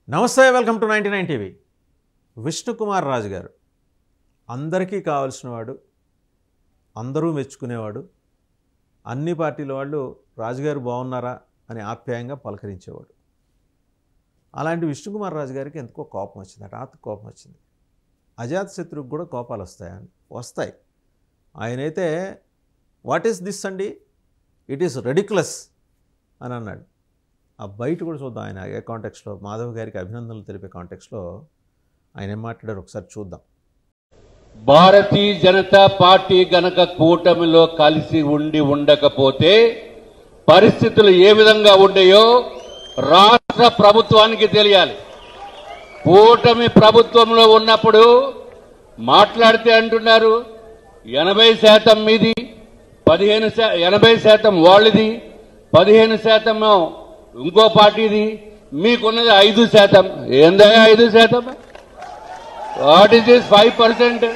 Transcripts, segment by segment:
నమస్తే, welcome to 99 TV. Vishnukumar Raju గారు అందరికీ కావాల్సిన వాడు, అందరూ మెచ్చుకునేవాడు. అన్ని పార్టీల వాళ్ళు రాజుగారు బాగున్నారా అని ఆప్యాయంగా పలకరించేవాడు. అలాంటి విష్ణుకుమార్ రాజు గారికి ఎందుకో కోపం వచ్చింది, హఠాత్తు కోపం వచ్చింది. అజాతశత్రువుకి కూడా కోపాలు వస్తాయని వస్తాయి. ఆయనైతే వాట్ ఈస్ దిస్ అండి, ఇట్ ఈస్ రెడిక్యులస్ అని అన్నాడు. ఆ బయట కూడా చూద్దాం ఆయన ఏ కాంటెక్స్లో, మాధవ్ గారికి అభినందనలు తెలిపే కాంటెక్స్లో ఆయన ఏం మాట్లాడారు ఒకసారి చూద్దాం. భారతీయ జనతా పార్టీ గనక కూటమిలో కలిసి ఉండకపోతే పరిస్థితులు ఏ విధంగా ఉండేయో రాష్ట్ర ప్రభుత్వానికి తెలియాలి. కూటమి ప్రభుత్వంలో ఉన్నప్పుడు మాట్లాడితే అంటున్నారు 80% మీది, 80% వాళ్ళది, 15% ఇంకో పార్టీది, మీకున్నది 5%. ఏందా 5%? What is this 5%?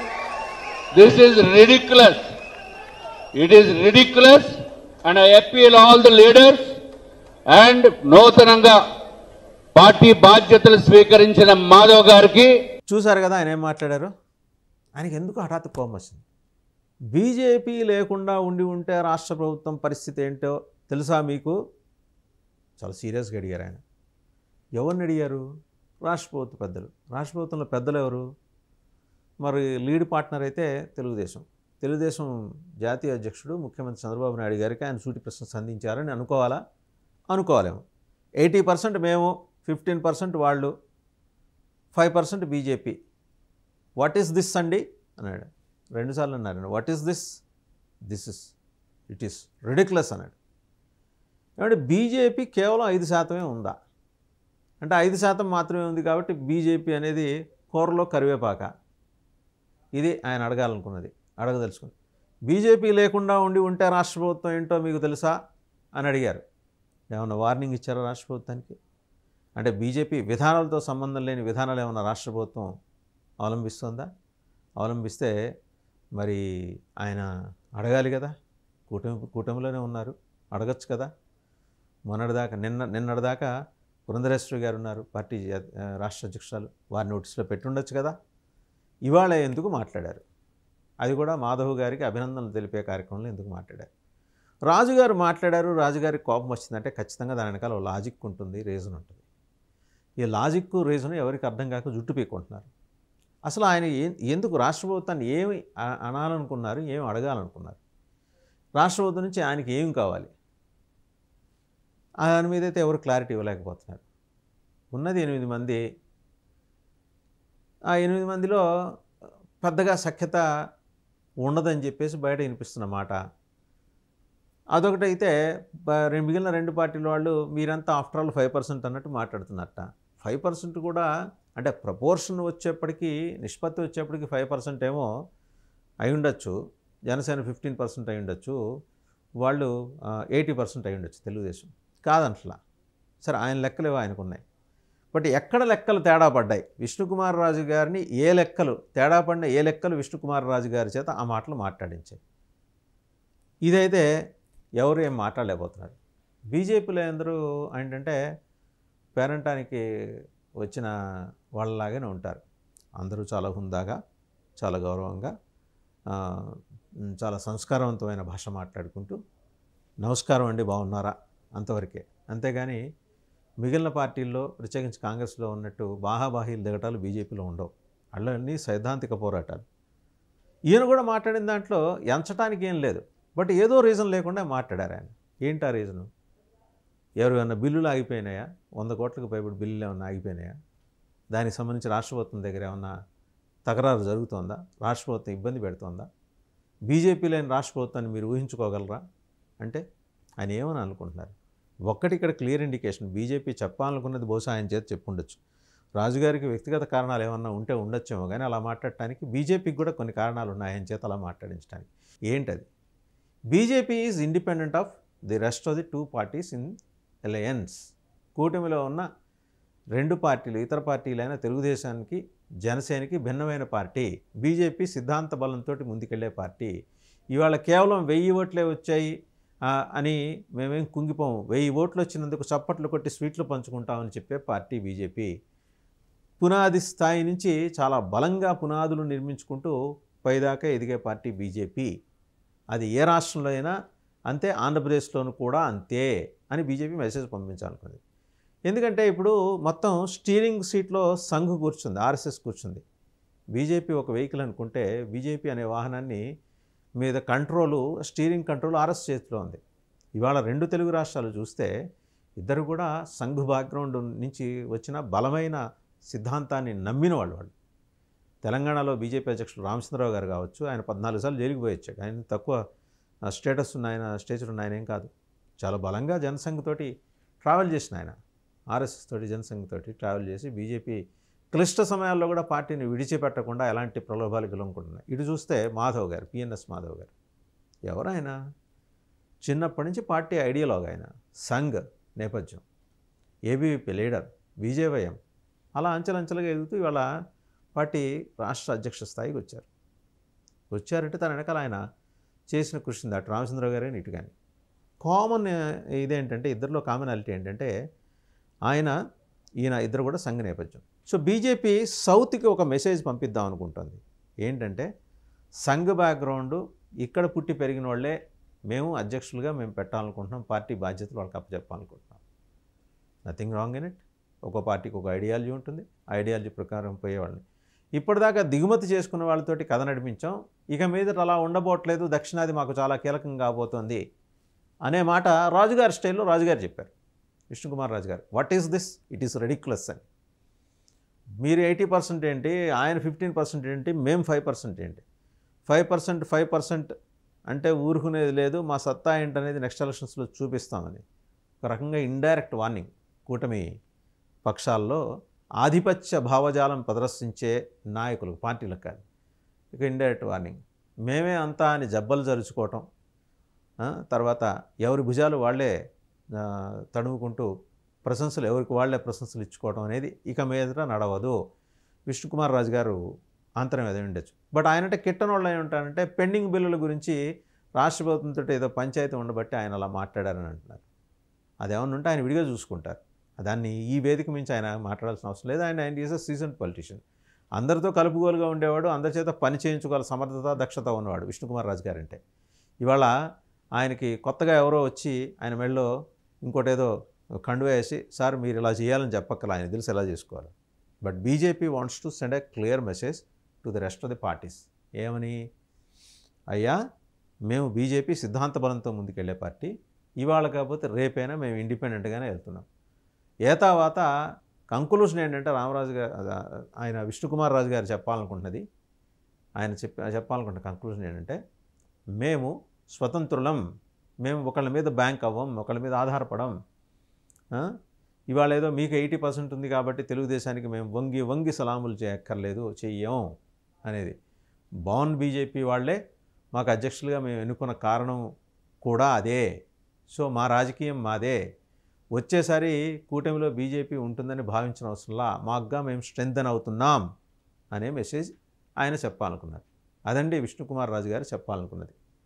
This is ridiculous. It is ridiculous and I appeal all the leaders and నూతనంగా పార్టీ బాధ్యతలు స్వీకరించిన మాధవ్ గారికి. చూశారు కదా ఆయన ఏం మాట్లాడారు. ఆయనకి ఎందుకు హఠాత్తు కోపం వచ్చింది. బీజేపీ లేకుండా ఉంటే రాష్ట్ర ప్రభుత్వం పరిస్థితి ఏంటో తెలుసా మీకు? చాలా సీరియస్గా అడిగారు ఆయన. ఎవరిని అడిగారు? రాష్ట్ర ప్రభుత్వ పెద్దలు. రాష్ట్ర ప్రభుత్వంలో పెద్దలు ఎవరు? మరి లీడ్ పార్ట్నర్ అయితే తెలుగుదేశం జాతీయ అధ్యక్షుడు ముఖ్యమంత్రి చంద్రబాబు నాయుడు గారికి ఆయన సూటి ప్రశ్న సంధించారని అనుకోవాలా? అనుకోవాలేమో. 80% మేము, 15% వాళ్ళు, 5% బీజేపీ. వాట్ ఈస్ దిస్ అండి అన్నాడు. 2 సార్లు అన్నారు. What is this? It is ridiculous అన్నాడు. ఏమంటే బీజేపీ కేవలం 5% ఉందా అంటే 5% మాత్రమే ఉంది కాబట్టి బీజేపీ అనేది కూరలో కరివేపాక. ఇది ఆయన అడగదలుచుకుంది. బీజేపీ లేకుండా ఉంటే రాష్ట్ర ప్రభుత్వం ఏంటో మీకు తెలుసా అని అడిగారు. ఏమన్నా వార్నింగ్ ఇచ్చారా రాష్ట్ర ప్రభుత్వానికి? అంటే బీజేపీ విధానాలతో సంబంధం లేని విధానాలు ఏమన్నా రాష్ట్ర ప్రభుత్వం అవలంబిస్తుందా? అవలంబిస్తే మరి ఆయన అడగాలి కదా. కూటమిలోనే ఉన్నారు, అడగచ్చు కదా. నిన్నటిదాకా పురంధరేశ్వరి గారు ఉన్నారు, పార్టీ రాష్ట్ర అధ్యక్షురాలు, వారి నోటీసులో పెట్టుండొచ్చు కదా. ఇవాళ ఎందుకు మాట్లాడారు? అది కూడా మాధవ్ గారికి అభినందనలు తెలిపే కార్యక్రమంలో ఎందుకు మాట్లాడారు? రాజుగారు మాట్లాడారు, రాజుగారికి కోపం వచ్చిందంటే ఖచ్చితంగా దాని వెనకాల లాజిక్ ఉంటుంది, రీజన్ ఉంటుంది. ఈ లాజిక్ రీజన్ ఎవరికి అర్థం కాక జుట్టు పీక్కుంటున్నారు. అసలు ఆయన ఎందుకు రాష్ట్ర ప్రభుత్వాన్ని ఏమి అనాలనుకున్నారు, ఏమి అడగాలనుకున్నారు? రాష్ట్ర ప్రభుత్వం నుంచి ఆయనకి ఏం కావాలి? దాని మీద అయితే ఎవరు క్లారిటీ ఇవ్వలేకపోతున్నారు. ఉన్నది 8 మంది. ఆ 8 మందిలో పెద్దగా సఖ్యత ఉండదని చెప్పేసి బయట వినిపిస్తున్న మాట అదొకటైతే, మిగిలిన 2 పార్టీల వాళ్ళు మీరంతా ఆఫ్టర్ ఆల్ 5% అన్నట్టు మాట్లాడుతున్నట్ట. 5% కూడా అంటే ప్రపోర్షన్ వచ్చేప్పటికీ, నిష్పత్తి వచ్చేప్పటికి 5% ఏమో అయి ఉండొచ్చు. జనసేన 15% అయి ఉండొచ్చు, వాళ్ళు 80% అయి ఉండొచ్చు తెలుగుదేశం. కాదంట్లా. సరే, ఆయన లెక్కలేవో ఆయనకున్నాయి. బట్ ఎక్కడ లెక్కలు తేడా పడ్డాయి? విష్ణుకుమార్ రాజు గారిని తేడా పడిన ఏ లెక్కలు విష్ణుకుమార్ రాజు గారి చేత ఆ మాటలు మాట్లాడించాయి? ఇదైతే ఎవరు ఏం మాట్లాడలేకపోతున్నారు. బీజేపీలో అందరూ ఏంటంటే పేరంటానికి వచ్చిన వాళ్ళలాగానే ఉంటారు. అందరూ చాలా హుందాగా, చాలా గౌరవంగా, చాలా సంస్కారవంతమైన భాష మాట్లాడుకుంటూ నమస్కారం అండి, బాగున్నారా అంతవరకే. అంతేగాని మిగిలిన పార్టీల్లో, ప్రత్యేకించి కాంగ్రెస్లో ఉన్నట్టు బాహాబాహీలు దిగటాలు బీజేపీలో ఉండవు. అన్నీ సైద్ధాంతిక పోరాటాలు. ఈయన కూడా మాట్లాడిన దాంట్లో ఎంచటానికి ఏం లేదు. బట్ ఏదో రీజన్ లేకుండా మాట్లాడారు ఆయన. ఏంటి ఆ రీజను? ఏమన్నా బిల్లులు ఆగిపోయినాయా? 100 కోట్లకు పైబడి బిల్లులు ఏమన్నా ఆగిపోయినాయా? దానికి సంబంధించి రాష్ట్ర ప్రభుత్వం దగ్గర ఏమన్నా తకరారు జరుగుతోందా? రాష్ట్ర ప్రభుత్వం ఇబ్బంది పెడుతోందా? బీజేపీ లేని రాష్ట్ర ప్రభుత్వాన్ని మీరు ఊహించుకోగలరా అంటే ఆయన ఏమని అనుకుంటున్నారు? ఒక్కటి ఇక్కడ క్లియర్ ఇండికేషన్, బీజేపీ చెప్పాలనుకున్నది బహుశా ఆయన చేత చెప్పుండొచ్చు. రాజుగారికి వ్యక్తిగత కారణాలు ఏమన్నా ఉంటే ఉండొచ్చేమో, కానీ అలా మాట్లాడటానికి బీజేపీకి కూడా కొన్ని కారణాలు ఉన్నాయి ఆయన చేత అలా మాట్లాడించడానికి. ఏంటది? BJP is independent of the rest of the 2 parties in alliance. కూటమిలో ఉన్న 2 పార్టీలు, ఇతర పార్టీలైన తెలుగుదేశానికి, జనసేనకి భిన్నమైన పార్టీ. బీజేపీ సిద్ధాంత బలంతో ముందుకెళ్లే పార్టీ. ఇవాళ కేవలం 1000 ఓట్లే వచ్చాయి అని మేమేం కుంగిపోము, 1000 ఓట్లు వచ్చినందుకు చప్పట్లు కొట్టి స్వీట్లు పంచుకుంటామని చెప్పే పార్టీ బీజేపీ. పునాది స్థాయి నుంచి చాలా బలంగా పునాదులు నిర్మించుకుంటూ పైదాకా ఎదిగే పార్టీ బీజేపీ. అది ఏ రాష్ట్రంలో అయినా అంతే, ఆంధ్రప్రదేశ్లోనూ కూడా అంతే అని బీజేపీ మెసేజ్ పంపించాలనుకుంది. ఎందుకంటే ఇప్పుడు మొత్తం స్టీరింగ్ సీట్లో సంఘ్ కూర్చుంది, ఆర్ఎస్ఎస్ కూర్చుంది. బీజేపీ ఒక వెహికల్ అనుకుంటే బీజేపీ అనే వాహనాన్ని మీద స్టీరింగ్ కంట్రోల్ ఆర్ఎస్ చేతిలో ఉంది. ఇవాళ 2 తెలుగు రాష్ట్రాలు చూస్తే ఇద్దరు కూడా సంఘ్ బ్యాక్గ్రౌండ్ నుంచి వచ్చిన బలమైన సిద్ధాంతాన్ని నమ్మిన వాళ్ళు. తెలంగాణలో బీజేపీ అధ్యక్షుడు రామచంద్రరావు గారు కావచ్చు, ఆయన 14 సార్లు జైలుకి పోయి వచ్చాడు. ఆయన తక్కువ స్టేచర్ ఉన్న ఆయన ఏం కాదు. చాలా బలంగా జనసంఘ్ తోటి ట్రావెల్ చేసిన ఆయన, ఆర్ఎస్ఎస్ తోటి జనసంఘ్ తోటి ట్రావెల్ చేసి బీజేపీ క్లిష్ట సమయాల్లో కూడా పార్టీని విడిచిపెట్టకుండా ఎలాంటి ప్రలోభాలకు లొంగుకుంటున్నాయి. ఇటు చూస్తే మాధవ్ గారు, పిఎన్ఎస్ మాధవ్ గారు ఎవరైనా చిన్నప్పటి నుంచి పార్టీ ఐడియాలజీ, ఆయన సంఘ్ నేపథ్యం, ఏబీవీపీ లీడర్, బీజేవైఎం, అలా అంచెలంచెలుగా ఎదుగుతూ ఇవాళ పార్టీ రాష్ట్ర అధ్యక్ష స్థాయికి వచ్చారంటే తన వెనకాల ఆయన చేసిన కృషి ఉంది. అటు రామచంద్రరావు గారే ఇటు కానీ కామన్ ఇదేంటంటే ఇద్దరిలో కామనాలిటీ ఏంటంటే ఈయన ఇద్దరు కూడా సంఘ నేపథ్యం. సో బీజేపీ సౌత్కి ఒక మెసేజ్ పంపిద్దాం అనుకుంటుంది. ఏంటంటే సంఘ బ్యాక్గ్రౌండ్ ఇక్కడ పుట్టి పెరిగిన వాళ్ళే మేము అధ్యక్షులుగా పెట్టాలనుకుంటున్నాం, పార్టీ బాధ్యతలు వాళ్ళకి అప్పచెప్పాలనుకుంటున్నాం. Nothing wrong in it. ఒక పార్టీకి ఒక ఐడియాలజీ ఉంటుంది, ఆ ఐడియాలజీ ప్రకారం పోయేవాళ్ళని ఇప్పటిదాకా దిగుమతి చేసుకున్న వాళ్ళతోటి కథ నడిపించాం, ఇక మీద అలా ఉండబోట్లేదు, దక్షిణాది మాకు చాలా కీలకం కాబోతోంది అనే మాట రాజుగారి స్టైల్లో రాజుగారు చెప్పారు. విష్ణుకుమార్ రాజు గారు, what is this, it is ridiculous అని. మీరు 80% ఏంటి, ఆయన 15% ఏంటి, మేము 5% ఏంటి, 5% అంటే ఊరుకునేది లేదు, మా సత్తా ఏంటనేది నెక్స్ట్ ఎలక్షన్స్లో చూపిస్తామని ఒక రకంగా ఇండైరెక్ట్ వార్నింగ్ కూటమి పక్షాల్లో ఆధిపత్య భావజాలం ప్రదర్శించే నాయకులు, పార్టీలకు కాదు, ఇక ఇండైరెక్ట్ వార్నింగ్. మేమే అంతా అని జబ్బలు జరుచుకోవటం, తర్వాత ఎవరి భుజాలు వాళ్ళే తడుముకుంటూ ప్రశంసలు ఎవరికి వాళ్లే ప్రశంసలు ఇచ్చుకోవడం అనేది ఇక మీదట నడవదు. విష్ణుకుమార్ రాజు గారు అంతరం ఏదో ఉండొచ్చు. బట్ ఆయనంటే కిట్టన వాళ్ళు ఏమి ఉంటారంటే పెండింగ్ బిల్లుల గురించి రాష్ట్ర ప్రభుత్వంతో ఏదో పంచాయతీ ఉండబట్టి ఆయన అలా మాట్లాడారని అంటున్నారు. అదేమన్నా ఉంటే ఆయన విడిగా చూసుకుంటారు, దాన్ని ఈ వేదిక మించి ఆయన మాట్లాడాల్సిన అవసరం లేదు. ఆయన ఈజ్ అ సీజన్ పొలిటీషియన్, అందరితో కలుపుగోలుగా ఉండేవాడు, అందరి చేత పని చేయించుకోవాలి సమర్థత దక్షత ఉన్నవాడు విష్ణుకుమార్ రాజు గారు అంటే. ఇవాళ ఆయనకి కొత్తగా ఎవరో వచ్చి ఆయన మెడలో ఇంకోటేదో కండువా వేసి సార్ మీరు ఇలా చేయాలని చెప్పక్కల, ఆయన తెలిసి ఎలా చేసుకోవాలి. But BJP wants to send a clear message to the rest of the parties. ఏమని, అయ్యా మేము బీజేపీ సిద్ధాంత బలంతో ముందుకెళ్లే పార్టీ, ఇవాళ కాకపోతే రేపైనా మేము ఇండిపెండెంట్గానే వెళ్తున్నాం. ఏతావాత కంక్లూషన్ ఏంటంటే రామరాజు గారు, ఆయన విష్ణుకుమార్ రాజు గారు చెప్పాలనుకుంటున్నది, ఆయన చెప్పాలనుకుంటున్న కంక్లూషన్ ఏంటంటే మేము స్వతంత్రులం, మేము ఒకళ్ళ మీద బ్యాంక్ అవ్వం, ఒకళ్ళ మీద ఆధారపడం. ఇవాళ ఏదో మీకు 80% ఉంది కాబట్టి తెలుగుదేశానికి మేము వంగి సలాములు చేయక్కర్లేదు, చెయ్యం అనేది. బాన్ బీజేపీ వాళ్ళే మాకు అధ్యక్షులుగా మేము ఎన్నుకున్న కారణం కూడా అదే. సో మా రాజకీయం మాదే, వచ్చేసారి కూటమిలో బీజేపీ ఉంటుందని భావించిన అవసరంలా మాకుగా మేము స్ట్రెంథెన్ అవుతున్నాం అనే మెసేజ్ ఆయన చెప్పాలనుకున్నారు. అదండి విష్ణుకుమార్ రాజు గారు చెప్పాలనుకున్నది.